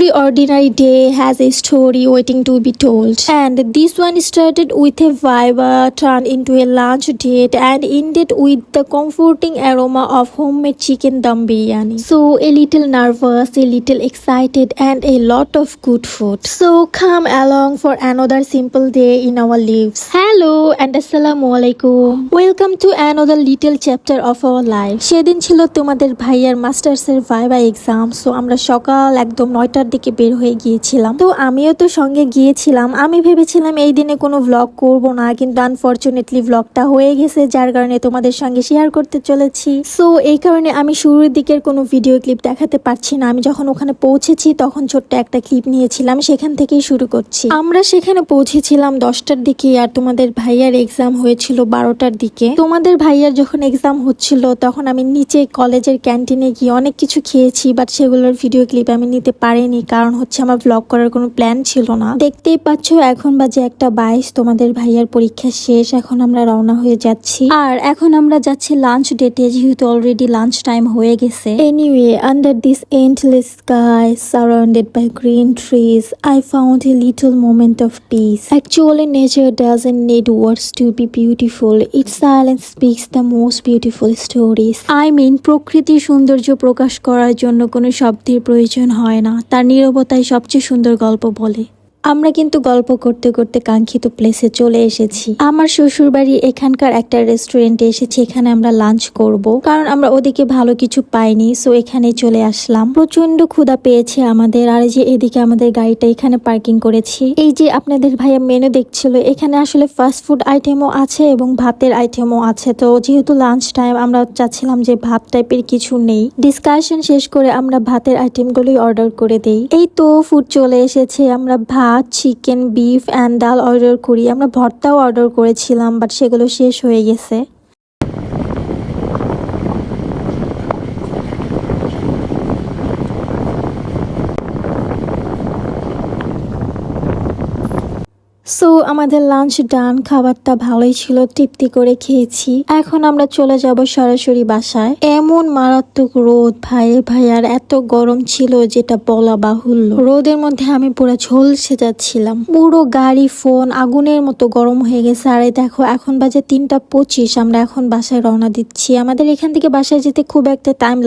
Every ordinary day has a story waiting to be told. And this one started with a vibe, turned into a lunch date, and ended with the comforting aroma of homemade chicken dum biryani. So a little nervous, a little excited, and a lot of good food. So come along for another simple day in our lives. Hello and assalamu alaikum. Welcome to another little chapter of our life. সেদিন ছিল তোমাদের ভাইয়ার মাস্টার্সের viva exam. So আমরা সকাল একদম 9টার দিকে বের হয়ে গিয়েছিলাম। তো আমিও তো সঙ্গে গিয়েছিলাম। আমি ভেবেছিলাম এই দিনে কোনো ভ্লগ করব না, কিন্তু আনফরচুনেটলি ভ্লগটা হয়ে গেছে, যার কারণে তোমাদের সঙ্গে শেয়ার করতে চলেছি। সো এই কারণে আমি শুরুর দিকের কোনো ভিডিও ক্লিপ দেখাতে পারছি না। আমি যখন ওখানে পৌঁছেছি তখন ছোট্ট একটা ক্লিপ নিয়েছিলাম, সেখান থেকেই শুরু করছি। আমরা সেখানে পৌঁছেছিলাম 10টার দিকে, আর তোমাদের ভাইয়ার এক্সাম হয়েছিল 12টার দিকে। তোমাদের ভাইয়ার যখন এক্সাম হচ্ছিল তখন আমি নিচে কলেজের ক্যান্টিনে গিয়ে অনেক কিছু খেয়েছি, বাট সেগুলোর ভিডিও ক্লিপ আমি নিতে পারিনি, কারণ হচ্ছে আমার ব্লগ করার কোনো প্ল্যান ছিল না। দেখতেই পাচ্ছ এখন বাজে 1:22, তোমাদের ভাইয়ার পরীক্ষা শেষ। এখন আমরা রওনা হয়ে যাচ্ছি, আর এখন আমরা যাচ্ছি লাঞ্চ ডেটে, যেহেতু অলরেডি লাঞ্চ টাইম হয়ে গেছে। Anyway, under this endless sky surrounded by green trees, I found a little moment of peace. Actually, nature doesn't need words to be beautiful. Its silence speaks the most beautiful stories. I mean, প্রকৃতির সৌন্দর্য প্রকাশ করার জন্য কোনো শব্দের প্রয়োজন হয় না, তার নীরবতাই সবচেয়ে সুন্দর গল্প বলে। আমরা কিন্তু গল্প করতে করতে কাঙ্ক্ষিত প্লেসে চলে এসেছি। আমার শ্বশুর বাড়ি এখানকার একটা রেস্টুরেন্টে এসেছি, এখানে আমরা লাঞ্চ করব, কারণ আমরা ওদিকে ভালো কিছু পাইনি। সো এখানে চলে আসলাম। প্রচন্ড ক্ষুধা পেয়েছে আমাদের। আর যে এদিকে আমাদের গাড়িটা এখানে পার্কিং করেছি। এই যে আপনাদের ভাইয়া মেনু দেখছিল, এখানে আসলে ফাস্ট ফুড আইটেমও আছে এবং ভাতের আইটেমও আছে। তো যেহেতু লাঞ্চ টাইম, আমরা চাচ্ছিলাম যে ভাত টাইপের কিছু নেই। ডিসকাশন শেষ করে আমরা ভাতের আইটেমগুলোই অর্ডার করে দেই। এই তো ফুড চলে এসেছে। আমরা ভাত, চিকেন, বিফ অ্যান্ড ডাল অর্ডার করি। আমরা ভর্তাও অর্ডার করেছিলাম, বাট সেগুলো শেষ হয়ে গেছে। সো আমাদের লাঞ্চ ডান, খাবারটা ভালোই ছিল, তৃপ্তি করে খেয়েছি। এখন আমরা চলে যাব সরাসরি বাসায়। এমন মারাত্মক রোদ ভাই, আর এত গরম ছিল যেটা বলা বাহুল্য। রোদের মধ্যে আমি পুরো ঝলসে যাচ্ছিলাম। পুরো গাড়ি, ফোন আগুনের মতো গরম হয়ে গেছে। আর দেখো এখন বাজে 3:25, আমরা এখন বাসায় রওনা দিচ্ছি। আমাদের এখান থেকে বাসায় যেতে খুব একটা টাইম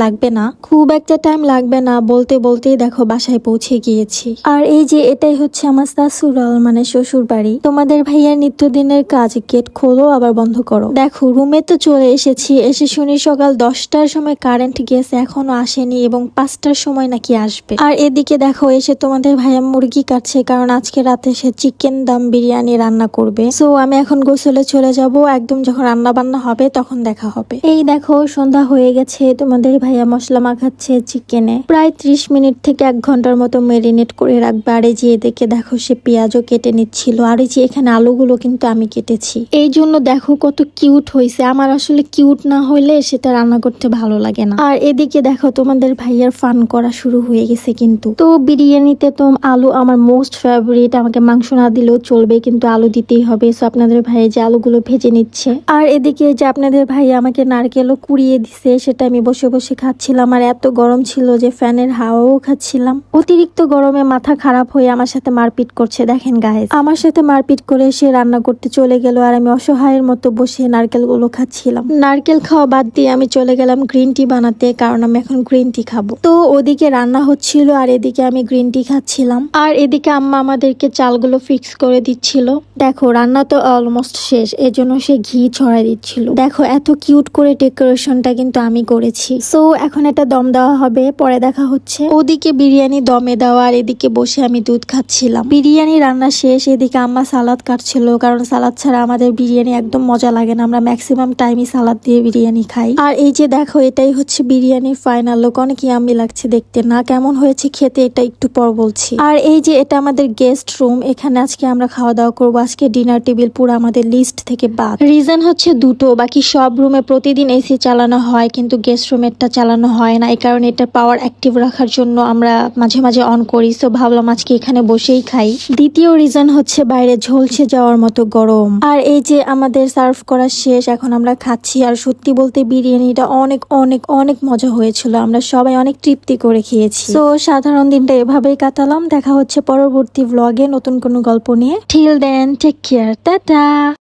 লাগবে না, বলতে বলতেই দেখো বাসায় পৌঁছে গিয়েছি। আর এই যে এটাই হচ্ছে আমার শাশুড়াল, মানে শ্বশুর বাড়ি। তোমাদের ভাইয়ার নিত্যদিনের কাজ, গেট খোলো আবার বন্ধ করো। দেখো রুমে তো চলে এসেছি। এসে শুনি সকাল 10টার সময় কারেন্ট গেছে, এখনো আসেনি, এবং 5টার সময় নাকি আসবে। আর এদিকে দেখো এসে তোমাদের ভাইয়া মুরগি কাটছে, কারণ আজকে রাতে সে চিকেন দম বিরিয়ানি রান্না করবে। সো আমি এখন গোসলে চলে যাব, একদম যখন রান্না বান্না হবে তখন দেখা হবে। এই দেখো সন্ধ্যা হয়ে গেছে, তোমাদের ভাইয়া মশলা মাখাচ্ছে চিকেনে। প্রায় 30 মিনিট থেকে 1 ঘন্টার মতো মেরিনেট করে রাখবে। আর এই যে এদিকে দেখো সে পেঁয়াজও কেটে নিচ্ছিল। আর এই যে এখানে আলুগুলো কিন্তু আমি কেটেছি, এই জন্য দেখো কত কিউট হয়েছে। আমার আসলে কিউট না হইলে সেটা রান্না করতে ভালো লাগে না। আর এদিকে দেখো তোমাদের ভাইয়ার ফান করা শুরু হয়ে গেছে কিন্তু। তো বিরিয়ানিতে তো আলু আমার মোস্ট ফেভারিট। আমাকে মাংস না দিলেও চলবে, কিন্তু আলু দিতেই হবে। সো আপনাদের ভাইয়া যে আলুগুলো ভেজে নিচ্ছে। আর এদিকে যে আপনাদের ভাইয়া আমাকে নারকেলও কুড়িয়ে দিছে, সেটা আমি বসে বসে খাচ্ছিলাম। আর এত গরম ছিল যে ফ্যানের হাওয়াও খাচ্ছিলাম। অতিরিক্ত গরমে মাথা খারাপ হয়ে আমার সাথে মারপিট করছে। দেখেন গাইস, আমার সাথে মারপিট করে সে রান্না করতে চলে গেল, আর আমি অসহায়ের মতো বসে নারকেলগুলো খাচ্ছিলাম। নারকেল খাওয়া বাদ দিয়ে আমি চলে গেলাম গ্রিন টি বানাতে, কারণ আমি এখন গ্রিন টি খাবো। তো ওদিকে রান্না হচ্ছিল আর এদিকে আমি গ্রিন টি খাচ্ছিলাম। আর এদিকে আম্মা আমাদেরকে চালগুলো ফিক্স করে দিচ্ছিল। দেখো রান্না তো অলমোস্ট শেষ, এজন্য সে ঘি ছড়াই দিচ্ছিল। দেখো এত কিউট করে ডেকোরেশনটা কিন্তু আমি করেছি। সো এখন এটা দম দেওয়া হবে, পরে দেখা হচ্ছে। ওদিকে বিরিয়ানি দমে দেওয়া, আর এদিকে বসে আমি দুধ খাচ্ছিলাম। বিরিয়ানি রান্না শেষ, এদিকে আম্মা সালাদ কাটছিল, কারণ সালাদ ছাড়া আমাদের বিরিয়ানি একদম মজা লাগে না। আমরা ম্যাক্সিমাম টাইমই সালাদ দিয়ে বিরিয়ানি খাই। আর এই যে দেখো এটাই হচ্ছে বিরিয়ানির ফাইনাল লুক। অনেক ইয়াম্মি লাগছে দেখতে, না কেমন হয়েছে খেতে এটা একটু পর বলছি। আর এই যে এটা আমাদের গেস্ট রুম, এখানে আজকে আমরা খাওয়া দাওয়া করবো। আজকে ডিনার টেবিল পুরো আমাদের লিস্ট থেকে বাদ। রিজন হচ্ছে দুটো, বাকি সব রুমে প্রতিদিন এসি চালানো হয়, কিন্তু গেস্ট রুমেরটা চালানো হয় না। এই কারণে এটা পাওয়ার অ্যাক্টিভ রাখার জন্য আমরা মাঝে মাঝে অন করি। সো ভাবলাম আজকে এখানে বসেই খাই। দ্বিতীয় রিজন হচ্ছে বাইরে ঝলসে যাওয়ার মতো গরম। আর এই যে আমাদের সার্ভ করা শেষ, এখন আমরা খাচ্ছি। আর সত্যি বলতে বিরিয়ানিটা অনেক অনেক অনেক মজা হয়েছিল, আমরা সবাই অনেক তৃপ্তি করে খেয়েছি। তো সাধারণ দিনটা এভাবেই কাটালাম। দেখা হচ্ছে পরবর্তী ব্লগে নতুন কোনো গল্প নিয়ে। Till then take care, tata.